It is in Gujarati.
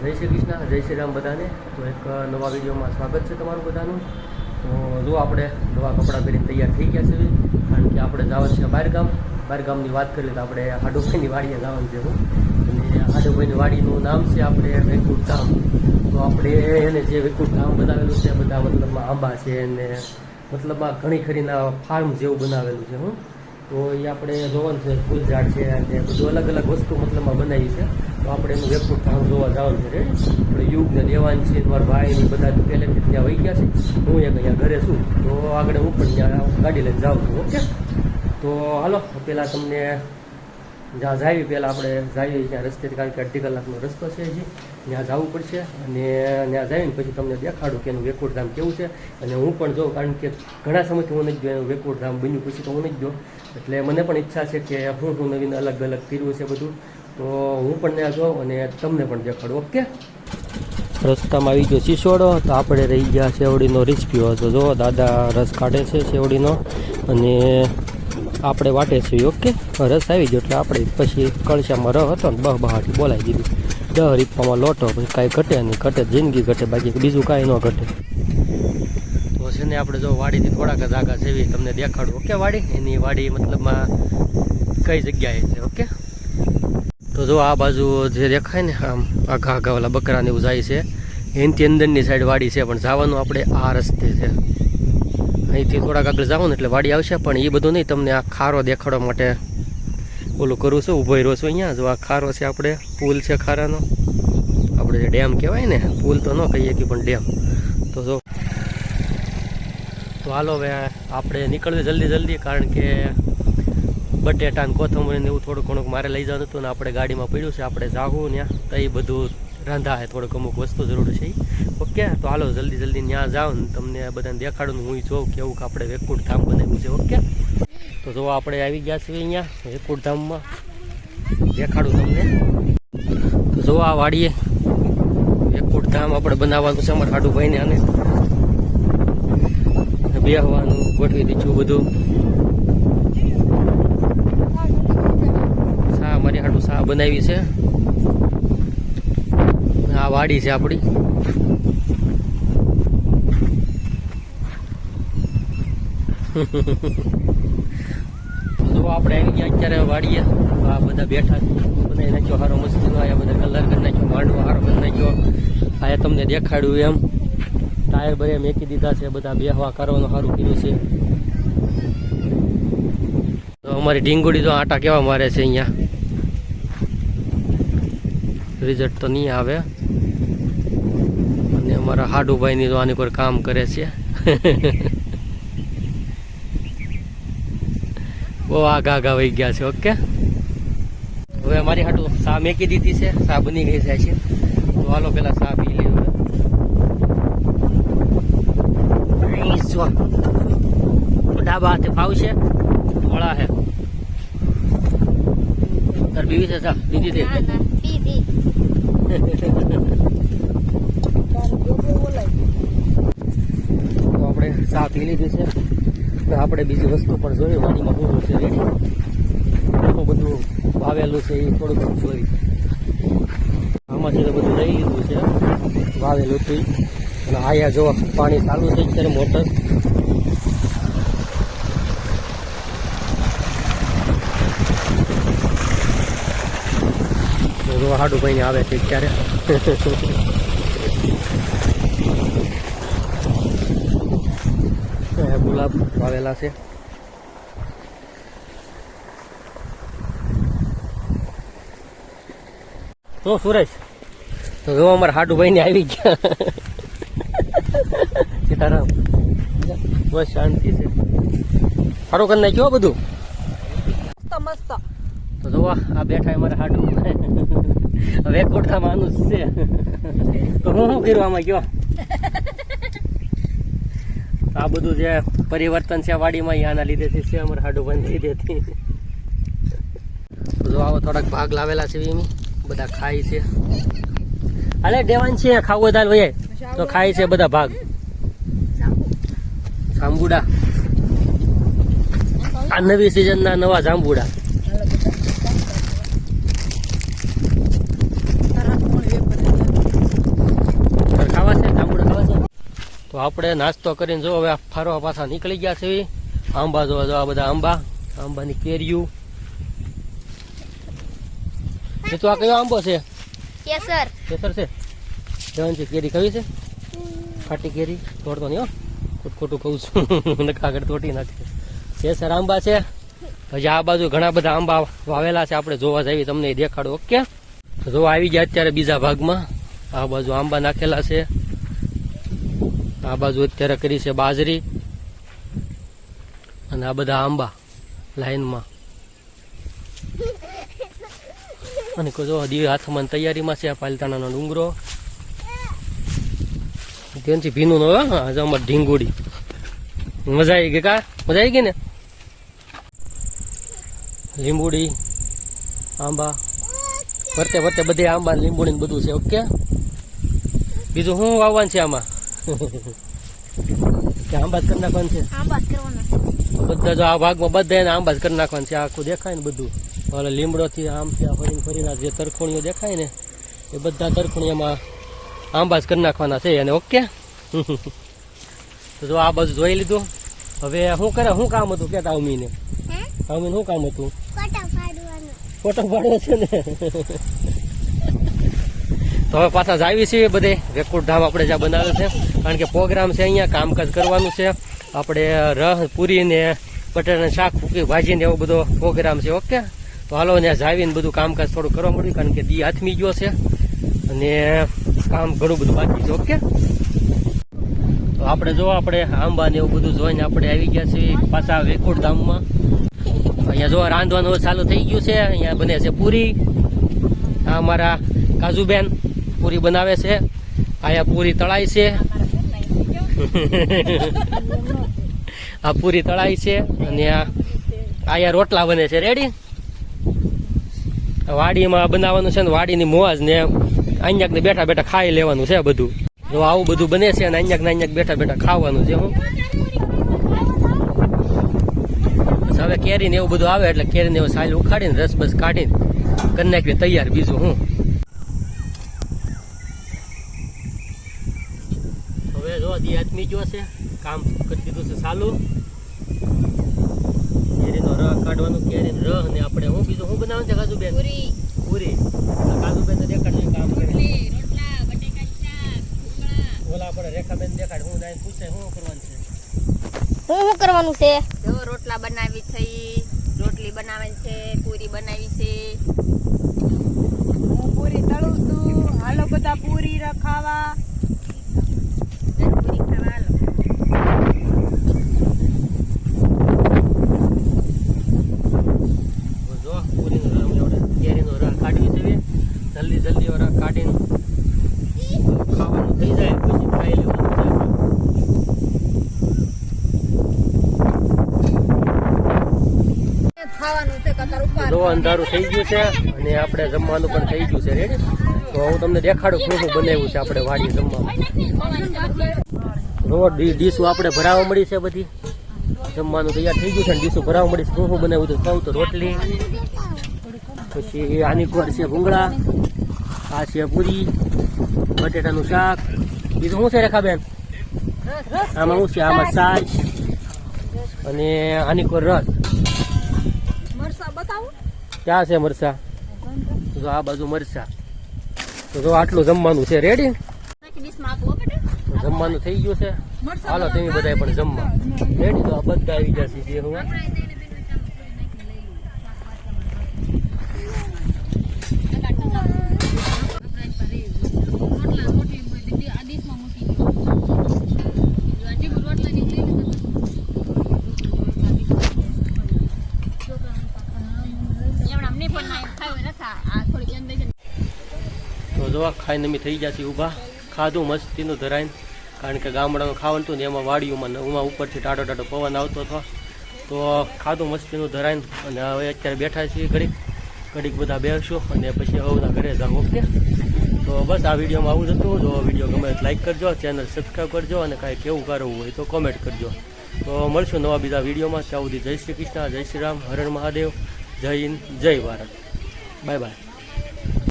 જય શ્રી કૃષ્ણ, જય શ્રી રામ બધાને. તો એક નવા વિડીયોમાં સ્વાગત છે તમારું બધાનું. તો જો આપણે નવા કપડાં પહેરીને તૈયાર થઈ ગયા છે, કારણ કે આપણે જવાનું છે બહારગામની વાત કરીએ તો આપણે હાડુભાઈની વાડીએ જવાનું છે. અને હાડુભાઈની વાડીનું નામ છે આપણે વેકુટ ધામ. તો આપણે એને જે વેકુટ ધામ બનાવેલું છે, બધા મતલબમાં આંબા છે અને મતલબમાં ઘણી ખરીના ફાર્મ જેવું બનાવેલું છે. તો એ આપણે જોવાનું છે, ફૂલ ઝાડ છે અને બધું અલગ અલગ વસ્તુ મતલબમાં બનાવી છે. તો આપણે એનું વેકુટ ધામ જોવા જવાનું છે. આપણે યુગને દેવાન છે, મારા ભાઈ બધા તો પહેલેથી ત્યાં વહી ગયા છે. હું એક અહીંયા ઘરે છું, તો આગળ હું પણ ત્યાં ગાડી લઈને જાઉં છું. ઓકે, તો હાલો પહેલાં તમને જ્યાં જાવી પહેલાં આપણે જઈએ ત્યાં રસ્તેથી, કારણ કે અડધી કલાકનો રસ્તો છે હજી. ત્યાં જવું પડશે અને ત્યાં જઈને પછી તમને દેખાડું કે એનું વેકુટ ધામ કેવું છે. અને હું પણ જોઉં, કારણ કે ઘણા સમયથી હું નથી ગયો એનું વેકુટ ધામ બન્યું પછી તો હું નથી ગયો, એટલે મને પણ ઈચ્છા છે કે હું નવીન અલગ અલગ કર્યું છે બધું. તો હું પણ ત્યાં જોઉં અને તમને પણ દેખાડું. ઓકે, રસ્તામાં આવી ગયો શીશોડો, તો આપણે રહી ગયા શેવડીનો રીસ પીવો. તો જો દાદા રસ કાઢે છે શેવડીનો અને આપણે વાટે છીએ. ઓકે, રસ આવી ગયો એટલે આપણે પછી કળશામાં રહ હતો ને બહાટી બોલાવી દીધી. 10 રૂપિયામાં લોટો, પછી કાંઈ ઘટે નહીં, ઘટે જિંદગી ઘટે, બાકી બીજું કાંઈ ન ઘટે. તો છે ને આપણે જો વાડીથી થોડાક જાગા સેવી તમને દેખાડું. ઓકે, વાડી એની વાડી મતલબમાં કઈ જગ્યાએ છે. ઓકે, તો જો આ બાજુ જે દેખાય ને આમ આઘા આઘા ઓલા બકરાને એવું જાય છે, એનથી અંદરની સાઈડ વાડી છે, પણ જવાનું આપણે આ રસ્તે છે. અહીંથી થોડાક આગળ જાઓ ને એટલે વાડી આવશે, પણ એ બધું નહીં, તમને આ ખારો દેખાડવા માટે ઓલું કરું છું, ઊભો રહ્યો છું અહીંયા. જો આ ખારો છે, આપણે પુલ છે ખારાનો, આપણે જે ડેમ કહેવાય ને, પુલ તો ન કહીએ કે પણ ડેમ. તો જો તો હાલો હવે આપણે નીકળવી જલ્દી, કારણ કે બટેટા ને કોથમરી ને એવું થોડું ઘણું મારે લઈ જવાનું હતું ને આપણે ગાડીમાં પડ્યું છે. આપણે જાવું ત્યાં તો એ બધું રાંધા છે, થોડુંક અમુક વસ્તુ જરૂર છે. ઓકે, તો હાલો જલ્દી ત્યાં જાઓ ને તમને બધાને દેખાડું ને હું જોઉં કેવું કે આપણે વેકુટ ધામ બનાવ્યું છે. ઓકે, તો જો આપણે આવી ગયા છીએ અહીંયા વેકુટ ધામમાં, દેખાડું તમને. તો જો આ વાડીએ વેકુટ ધામ આપણે બનાવવાનું છે અમારા હાડુભાઈને. આને બેહવાનું ગોઠવી દીધું બધું. મારી હાટું સા બનાવી છે. આ વાડી છે આપણી. તો આપણે આવી ગયા અત્યારે વાડીએ. આ બધા બેઠા બનાવી નાખ્યો સારો મસ્તીનો, આયા બધા કલર કરી નાખ્યો, માંડવો સારો કરી નાખ્યો. આયા તમને દેખાડ્યું એમ ટાયર બરે મેકી દીધા છે, બધા બેહવા કરવાનું સારું કર્યું છે. તો અમારી ઢીંગુડી તો આટા કેવા મારે છે અહીંયા, રિઝલ્ટ તો નહીં આવે. અને અમારા હાડુભાઈની તો આની પર કામ કરે છે. બહુ આગા વહી ગયા છે. ઓકે, હવે અમારી હાટું સા મેકી દીધી છે, સા બની ગઈ જાય છે. તો હાલો પેલા સા પી લઈએ. ડાબા હાથે ફાવશે, વળા હે તાર બીવી છે સા દીધી તે. તો આપણે ચા પી લીધી છે. આપણે બીજી વસ્તુ પણ જોઈએ વાડીમાં પૂરું છે રેડી, બધું વાવેલું છે એ થોડું ઘણું જોઈ. આમાંથી તો બધું લઈ લીધું છે વાવેલું હતું. અને આયા જો પાણી ચાલુ છે અત્યારે મોટર. હાડુભાઈ ને આવે છે અત્યારે. ગુલાબ વાવેલા છે. તો સુરેશ તો જો અમારા હાડુભાઈ ને આવી ગયા. સીતારામ, બસ શાંતિ છે. સારું કરી નાખ્યું બધું મસ્ત. તો જોવા આ બેઠા અમારા હાડુ વેકુટ માનું છે. તો હું શું કર્યું આમાં ગયો, આ બધું જે પરિવર્તન છે વાડીમાં આના લીધેથી છે, અમારા હાડુભાઈ લીધેથી. તો જો આવો થોડાક ભાગ લાવેલા છે એમ બધા ખાય છે. અલે દેવાન છે ખાવું દાલ ભાઈ તો ખાય છે બધા ભાગ. જાંબુડા આ નવી સિઝનના નવા જાંબુડા. આપણે નાસ્તો કરીને જો હવે ફરવા પાછા નીકળી ગયા છે. આંબા જો આ બધા આંબાની કેરીઓ. એ તો આ કયો આંબો છે? કેસર છે. જવાન છે કેરી કવી છે? ખાટી કેરી તોડતો નહીં હો, ખોટું કહું છું ને કાગળ તોડી નાખે. કેસર આંબા છે. હજી આ બાજુ ઘણા બધા આંબા વાવેલા છે, આપણે જોવા જઈએ તમને દેખાડો. ઓકે, જો આવી ગયા અત્યારે બીજા ભાગમાં. આ બાજુ આંબા નાખેલા છે, આ બાજુ અત્યારે કરી છે બાજરી, અને આ બધા આંબા લાઈનમાં. અને જો હાથમાં તૈયારીમાં છે પાલતાણાનો ડુંગરો. ત્યાંથી ભીનું નો અમારે ઢીંગુડી. મજા આવી ગઈ કા? મજા આવી ગઈ ને? લીંબુડી આંબા ફરતે ફરતે બધે આંબા લીંબુડી ને બધું છે. ઓકે, બીજું શું વાવવાનું છે આમાં? આંબા જ કરી નાખવાનું છે. બધા જો આ ભાગમાં બધા આંબા જ કરી નાખવાનું છે. આખું દેખાય ને બધું ઓલે લીમડો થી આમ ત્યાં ફરીને ફરીને જે તરખોણીઓ દેખાય ને એ બધા તરખોણીઓમાં આંબા જ કરી નાખવાના છે એને. ઓકે, તો જો આ બધું જોઈ લીધું. હવે શું કામ હતું કેતા અમીને? અમીને શું કામ હતું? ફોટો પાડવો છે ને. તો હવે પાછા જ આવી છીએ બધે વેકુટ ધામ આપણે જ્યાં બનાવેલ છે, કારણ કે પ્રોગ્રામ છે અહીંયા, કામકાજ કરવાનું છે આપણે. રહ પૂરી ને બટાટાનું શાક ફૂકી ભાજી ને એવો બધો પ્રોગ્રામ છે. ઓકે, તો હાલો ત્યાં જાવીને બધું કામકાજ થોડું કરવા મળ્યું, કારણ કે દી હાથમી ગયો છે અને કામ ઘણું બધું બાકી છે. ઓકે, તો આપણે આંબા ને એવું બધું જોઈને આપણે આવી ગયા છીએ પાછા વેકુટ ધામમાં. અહીંયા જો રાંધવાનું ચાલુ થઈ ગયું છે. અહીંયા બને છે પૂરી. આ અમારા કાજુબેન પૂરી બનાવે છે. અહીંયા પૂરી તળાઈ છે. આ પૂરી તળાઈ છે અને અહીંયા રોટલા બને છે. રેડી? વાડીમાં બનાવવાનું છે ને વાડીની મોજ ને અહીંયા ને બેઠા બેઠા ખાઈ લેવાનું છે બધું. જો આવું બધું બને છે અને અહીંયા બેઠા બેઠા ખાવાનું છે. હું હવે કેરીને એવું બધું આવે એટલે કેરીને એવું સાલ ઉખાડીને રસ બસ કાઢીને કરી નાખીએ તૈયાર. બીજું હું હવે જો દી આદમી જો છે કામ કરી દીધું છે ચાલુ. કેરીનો રસ કાઢવાનું, કેરીનો રસ ને આપણે બીજું શું બનાવવાનું છે કાજુબેન? પૂરી. કાજુબેન ને દેખાડજો કામ કરી. ઓલા આપણે રેખાબેન દેખાડ. હું જાય પૂછે શું કરવાનું છે? શું કરવાનું છે? જો રોટલા બનાવી છે, રોટલી બનાવે છે, પૂરી બનાવી છે. હું પૂરી તળું છું. હાલો બધા પૂરી ખાવા. પૂરી ખાવા હાલો. જો પૂરીનો રસ કેરીનો રસ કાઢવી છે. જલ્દી રસ કાઢીને ખાવાનું થઈ જાય પછી ખાઈ લેવાનું છે. જો અંધારું થઈ ગયું છે અને આપણે જમવાનું પણ થઈ ગયું છે. રેડી? તો હું તમને દેખાડું શું બનાવ્યું છે આપણે વાડી જમવામાં. જો ડીશું આપણે ભરાવા મળી છે, બધી જમવાનું તૈયાર થઈ ગયું છે અને ડીશું ભરાવા મળી છે. શું બનાવ્યું હતું કહું તો રોટલી, પછી આની કોર છે ભૂંગળા, આ છે પૂરી, બટેટાનું શાક. બીજું શું છે રેખાબેન? આમાં શું છે? આમાં છાશ અને આની કોર રસ. ક્યાં છે મરસા? જો આ બાજુ મરસા. તો જો આટલું જમવાનું છે. રેડી? જમવાનું થઈ ગયું છે. હાલો તમે બધા પણ જમવા. રેડી? તો આ બધા આવી જશે. જે હું તો જો ખાઈને અમે થઈ જશે ઊભા. ખાધું મસ્તીનું ધરાઈને, કારણ કે ગામડાનું ખાવાનું હતું ને એમાં વાડીઓમાં ઉપરથી ટાટો ટાટો પવન આવતો હતો. તો ખાધું મસ્તીનું ધરાઈને અને હવે અત્યારે બેઠા છીએ ઘડીક બધા બેસશું અને પછી હવના ઘરે જાવ. ઓકે, તો બસ આ વિડીયોમાં આવું જ હતું. જો વિડીયો ગમે તો લાઈક કરજો, ચેનલ સબસ્ક્રાઈબ કરજો અને કાંઈ કેવું કરવું હોય તો કોમેન્ટ કરજો. તો મળશું નવા બીજા વિડીયોમાં. ત્યાં સુધી જય શ્રી કૃષ્ણ, જય શ્રી રામ, હર હર મહાદેવ, જય હિન્દ, જય ભારત. Bye bye.